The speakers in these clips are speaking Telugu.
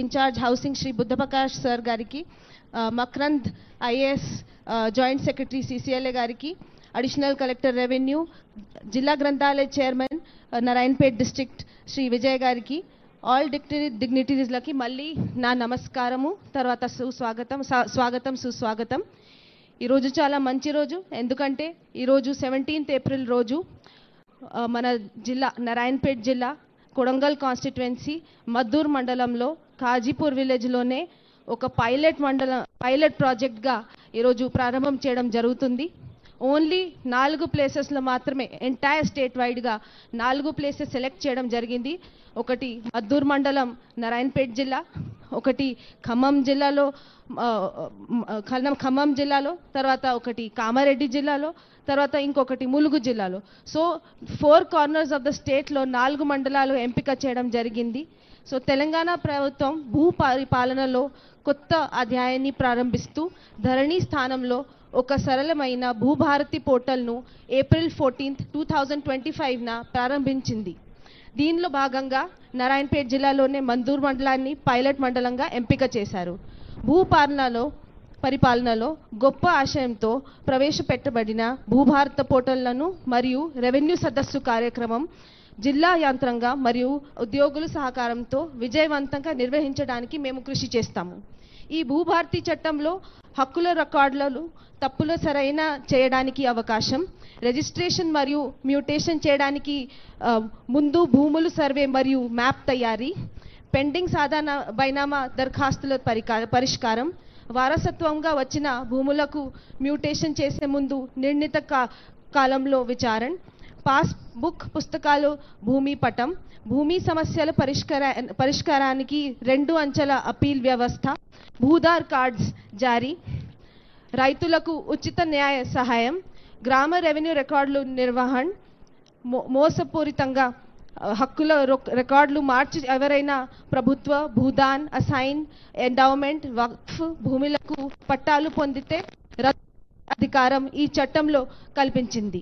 Incharge housing Shri Buddhaprakash sir గారికి, Makrand IAS joint secretary CCLA గారికి, అడిషనల్ కలెక్టర్ రెవెన్యూ, జిల్లా గ్రంథాలయ చైర్మన్ నారాయణపేట్ డిస్ట్రిక్ట్ శ్రీ విజయ్ గారికి, ఆల్ డిగ్నిటరీస్లకి మళ్ళీ నా నమస్కారము, తర్వాత స్వాగతం సుస్వాగతం. ఈరోజు చాలా మంచి రోజు. ఎందుకంటే ఈరోజు 17th ఏప్రిల్ రోజు మన జిల్లా నారాయణపేట్ జిల్లా కొడంగల్ కాన్స్టిట్యుయెన్సీ మద్దూర్ మండలంలో కాజీపూర్ విలేజ్లోనే ఒక పైలట్ ప్రాజెక్ట్గా ఈరోజు ప్రారంభం చేయడం జరుగుతుంది. ఓన్లీ 4 ప్లేసెస్లో మాత్రమే ఎంటైర్ స్టేట్ వైడ్గా 4 ప్లేసెస్ సెలెక్ట్ చేయడం జరిగింది. ఒకటి మద్దూర్ మండలం నారాయణపేట్ జిల్లా, ఒకటి ఖమ్మం జిల్లాలో, తర్వాత ఒకటి కామారెడ్డి జిల్లాలో, తర్వాత ఇంకొకటి ములుగు జిల్లాలో. సో 4 కార్నర్స్ ఆఫ్ ద స్టేట్లో 4 మండలాలు ఎంపిక చేయడం జరిగింది. సో తెలంగాణ ప్రభుత్వం భూ పరిపాలనలో కొత్త అధ్యాయాన్ని ప్రారంభిస్తూ ధరణి స్థానంలో ఒక సరళమైన భూభారతి పోర్టల్ను ఏప్రిల్ 14, 2025న ప్రారంభించింది. దీనిలో భాగంగా నారాయణపేట్ జిల్లాలోనే మద్దూర్ మండలాన్ని పైలట్ మండలంగా ఎంపిక చేశారు. పరిపాలనలో గొప్ప ఆశయంతో ప్రవేశపెట్టబడిన భూభారత పోర్టళ్లను మరియు రెవెన్యూ సదస్సు కార్యక్రమం జిల్లా యంత్రాంగ మరియు ఉద్యోగుల సహకారంతో విజయవంతంగా నిర్వహించడానికి మేము కృషి చేస్తాము. ఈ భూభారతి చట్టంలో హక్కుల రికార్డులను తప్పుల సరైన చేయడానికి అవకాశం, రిజిస్ట్రేషన్ మరియు మ్యూటేషన్ చేయడానికి ముందు భూములు సర్వే మరియు మ్యాప్ తయారీ, పెండింగ్ సాధారణ బైనామా దరఖాస్తుల పరిష్కారం, వారసత్వంగా వచ్చిన భూములకు మ్యూటేషన్ చేసే ముందు నిర్ణీత కాలంలో విచారణ, పాస్బుక్ పుస్తకాలు, భూమి పటం, భూమి సమస్యల పరిష్కారానికి 2 అంచెల అపీల్ వ్యవస్థ, భూదార్ కార్డ్స్ జారీ, రైతులకు ఉచిత న్యాయ సహాయం, గ్రామ రెవెన్యూ రికార్డులు నిర్వహణ, మోసపూరితంగా హక్కుల రికార్డులు మార్చి ఎవరైనా ప్రభుత్వ భూదాన్, అసైన్, ఎండౌమెంట్, వక్ఫ్ భూములకు పట్టాలు పొందితే అధికారం ఈ చట్టంలో కల్పించింది.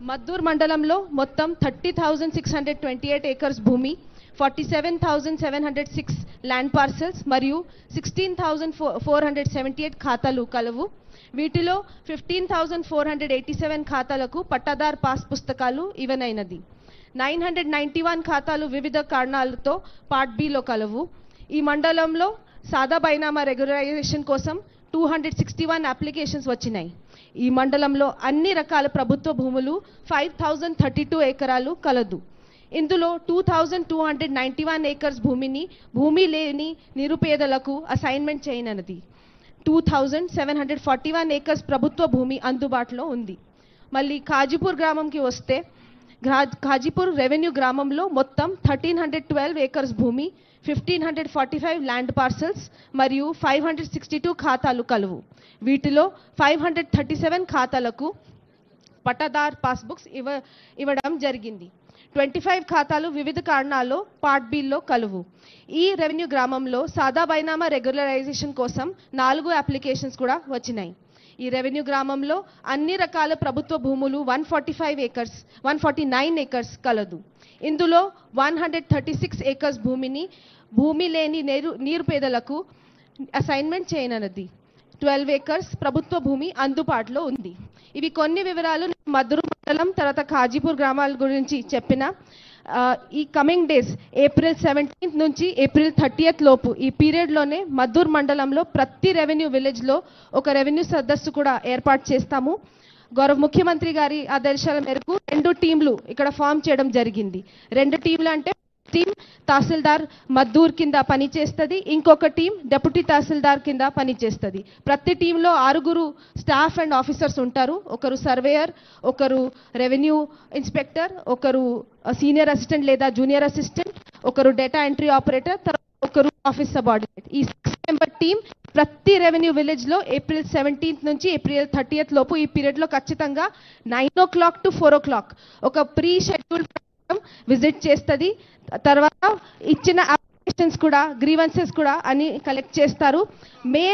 మద్దూర్ మండలంలో మొత్తం 30,628 ఏకర్స్ భూమి, 47,706 ల్యాండ్ పార్సెల్స్ మరియు 16,478 ఖాతాలు కలవు. వీటిలో 15,487 ఖాతాలకు పట్టాదార్ పాస్ పుస్తకాలు ఇవ్వనైనది. 991 ఖాతాలు వివిధ కారణాలతో పార్ట్ బిలో కలవు. ఈ మండలంలో సాదా బైనామా రెగ్యులరైజేషన్ కోసం 261 అప్లికేషన్స్ వచ్చినాయి. ఈ మండలంలో అన్ని రకాల ప్రభుత్వ భూములు 5,032 ఎకరాలు కలదు. ఇందులో 2,291 ఏకర్స్ భూమి లేని నిరుపేదలకు అసైన్మెంట్ చేయనున్నది. 2,741 ఏకర్స్ ప్రభుత్వ భూమి అందుబాటులో ఉంది. మళ్ళీ కాజీపూర్ గ్రామంకి వస్తే, కాజీపూర్ రెవెన్యూ గ్రామంలో మొత్తం 1,312 ఏకర్స్ భూమి, 1,545 ల్యాండ్ పార్సెల్స్ మరియు 562 ఖాతాలు కలవు. వీటిలో 537 ఖాతాలకు పట్టాదార్ పాస్బుక్స్ ఇవ్వడం జరిగింది. 25 ఖాతాలు వివిధ కారణాల్లో పార్ట్ బిల్లో కలవు. ఈ రెవెన్యూ గ్రామంలో సాదా బైనామా రెగ్యులరైజేషన్ కోసం 4 అప్లికేషన్స్ కూడా వచ్చినాయి. ఈ రెవెన్యూ గ్రామంలో అన్ని రకాల ప్రభుత్వ భూములు 149 ఏకర్స్ కలదు. ఇందులో 136 ఏకర్స్ భూమి లేని నిరుపేదలకు అసైన్మెంట్ చేయనున్నది. 12 ఏకర్స్ ప్రభుత్వ భూమి అందుబాటులో ఉంది. ఇవి కొన్ని వివరాలు మద్దూరు మండలం తర్వాత కాజీపూర్ గ్రామాల గురించి చెప్పిన. ఈ కమింగ్ డేస్ ఏప్రిల్ 17 నుంచి ఏప్రిల్ 30 లోపు ఈ పీరియడ్లోనే మద్దూర్ మండలంలో ప్రతి రెవెన్యూ విలేజ్లో ఒక రెవెన్యూ సదస్సు కూడా ఏర్పాటు చేస్తాము. గౌరవ ముఖ్యమంత్రి గారి ఆదేశాల మేరకు 2 టీంలు ఇక్కడ ఫామ్ చేయడం జరిగింది. 2 టీంలు అంటే టీం తహసీల్దార్ మద్దూర్ కింద పనిచేస్తుంది, ఇంకొక టీం డెప్యూటీ తహసీల్దార్ కింద పనిచేస్తుంది. ప్రతి టీంలో 6 స్టాఫ్ అండ్ ఆఫీసర్స్ ఉంటారు. ఒకరు సర్వేయర్, ఒకరు రెవెన్యూ ఇన్స్పెక్టర్, ఒకరు సీనియర్ అసిస్టెంట్ లేదా జూనియర్ అసిస్టెంట్, ఒకరు డేటా ఎంట్రీ ఆపరేటర్, ఒకరు ఆఫీస్ సబార్డినేట్. ఈ 6 మెంబర్ టీం ప్రతి రెవెన్యూ విలేజ్లో ఏప్రిల్ 17 నుంచి ఏప్రిల్ 30 లోపు ఈ పీరియడ్లో ఖచ్చితంగా 9 o'clock to 4 o'clock ఒక ప్రీ షెడ్యూల్ విజిట్ చేస్తుంది. తర్వాత ఇచ్చిన అప్లికేషన్స్ కూడా, గ్రీవెన్సెస్ కూడా అని కలెక్ట్ చేస్తారు. మే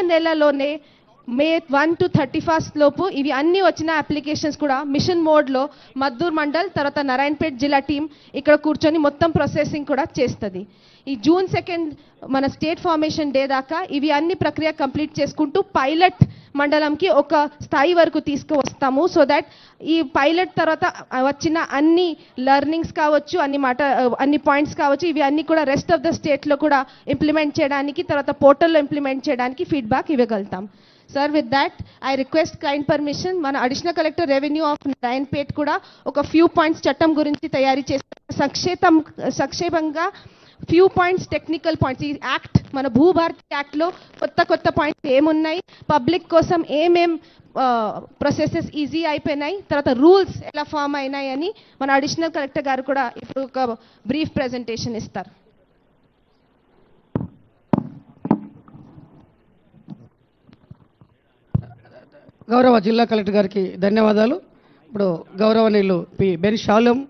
1 to 31 లోపు ఇవి అన్ని వచ్చిన అప్లికేషన్స్ కూడా మిషన్ మోడ్లో మద్దూర్ మండల్ తర్వాత నారాయణపేట్ జిల్లా టీం ఇక్కడ కూర్చొని మొత్తం ప్రాసెసింగ్ కూడా చేస్తుంది. ఈ జూన్ 2 మన స్టేట్ ఫార్మేషన్ డే దాకా ఇవి అన్ని ప్రక్రియ కంప్లీట్ చేసుకుంటూ పైలట్ మండలంకి ఒక స్థాయి వరకు తీసుకువస్తాము. సో దట్ ఈ పైలట్ తర్వాత వచ్చిన అన్ని లెర్నింగ్స్ కావచ్చు, అన్ని పాయింట్స్ కావచ్చు, ఇవి అన్ని కూడా రెస్ట్ ఆఫ్ ద స్టేట్లో కూడా ఇంప్లిమెంట్ చేయడానికి, తర్వాత పోర్టల్లో ఇంప్లిమెంట్ చేయడానికి ఫీడ్బ్యాక్ ఇవ్వగలుగుతాం. Sir, with that, I request kind permission. మన additional collector revenue of Narayanpet కూడా ఒక ఫ్యూ పాయింట్స్ చట్టం గురించి తయారీ చేస్తారు. సంక్షేపంగా ఫ్యూ పాయింట్స్, టెక్నికల్ పాయింట్స్. ఈ యాక్ట్, మన భూభారతి యాక్ట్లో కొత్త పాయింట్స్ ఏమున్నాయి, పబ్లిక్ కోసం ఏమేం ప్రొసెసెస్ ఈజీ అయిపోయినాయి, తర్వాత రూల్స్ ఎలా ఫామ్ అయినాయి అని మన అడిషనల్ కలెక్టర్ గారు కూడా ఇప్పుడు ఒక బ్రీఫ్ ప్రెజెంటేషన్ ఇస్తారు. గౌరవ జిల్లా కలెక్టర్ గారికి ధన్యవాదాలు. ఇప్పుడు గౌరవనీయులు పి బెన్ షాలోమ్